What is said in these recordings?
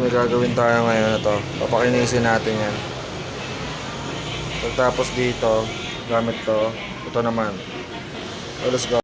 may gagawin tayo ngayon. Ito, papakinisin natin yan. Pagtapos dito, gamit to. Ito naman. So, let's go.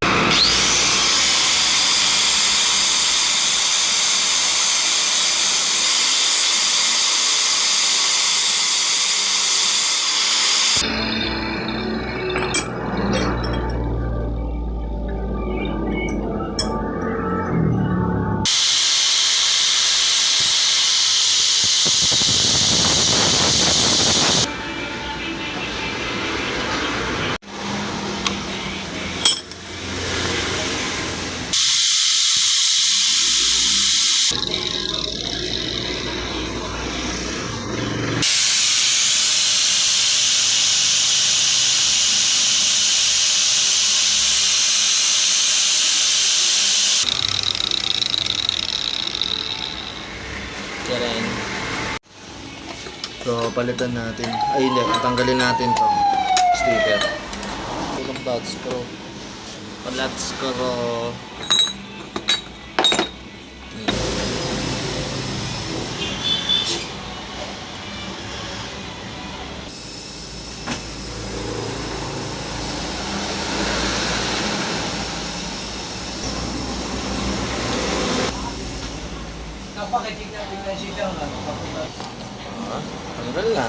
Yan. So, palitan natin. Ay, hindi. Tanggalin natin to sticker. Ilang flat screw. Flat screw. Tanggal na.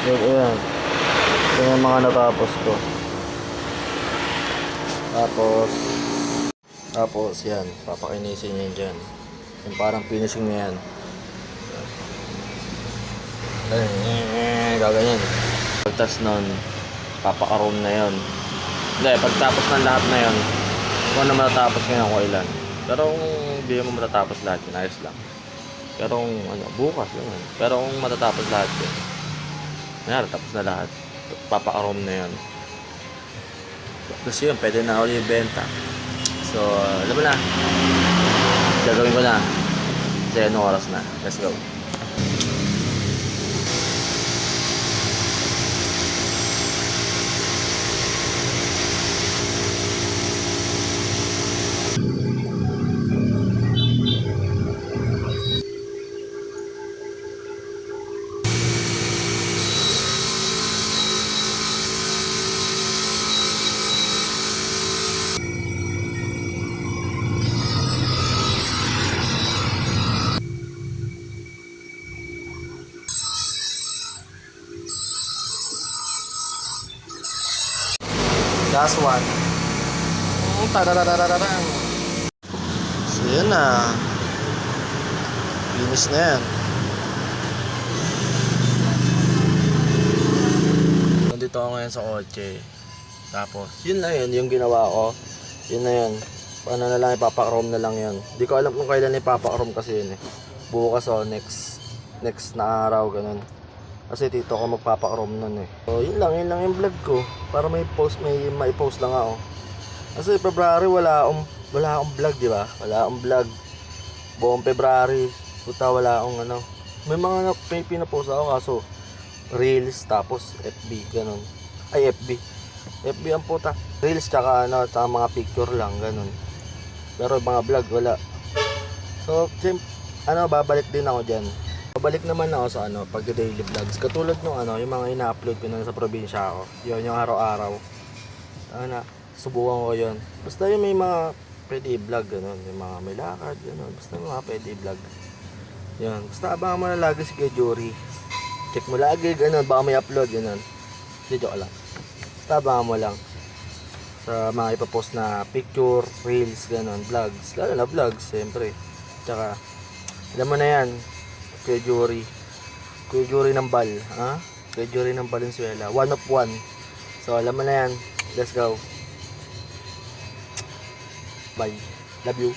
So, ayan. Ito yung mga natapos ko. Tapos yan, papakinisin yan dyan. Yung parang finishing na yan. Gaganyan. Pagtas nun, papakaroon na yon. Hindi, pagtapos ng lahat na yon, kung ano matatapos ngayon ko ilan. Pero kung hindi mo matatapos lahat yun, ayos lang. Pero kung ano, bukas yun. Pero kung matatapos lahat yun, tapos na lahat, papakaroon na yon. Tapos yun, pwede na ulit ibenta. So, alam mo na, gagawin ko na. Kasi anong oras na. Let's go. Last one. Tadadadadadang. So yun na. Finish na yan. Nandito ako ngayon sa kotse. Tapos yun na yun, yung ginawa ko. Yun na yun. Paano na lang, ipapakrom na lang yun. Di ko alam kung kailan ipapakrom kasi yun eh. Bukas o next na araw, ganun. Kasi dito ako magpapakrom nun eh. So yun lang yung vlog ko. Para may post lang ako. Kasi February wala akong vlog, di ba? Wala akong vlog. Buong February, puta wala akong ano. May pinapost ako kaso Reels tapos FB ganun. Ay FB ang puta. Reels tsaka mga picture lang ganun. Pero mga vlog wala. So babalik din ako diyan. Babalik naman ako sa pag daily vlogs. Katulad nung yung mga ina-upload ko na sa probinsya ako. Yun yung araw-araw. Subukan ko yun. Basta yung may mga pwede i-vlog ganun. Yung mga may lakad ganun. Basta mga pwede i-vlog. Yan. Basta abangan mo na lagi si Kuya Jory. Check mo lagi ganun. Baka may upload ganun. Hindi, joke lang. Basta abangan mo lang. Sa mga ipapost na picture, reels, ganun, vlogs. Lalo na vlogs, siyempre. Tsaka, alam mo na yan. Kuya Jory ng Bal, ha? Kuya Jory ng Valenzuela, 1 of 1. So alam mo na yan. Let's go. Bye. Love you.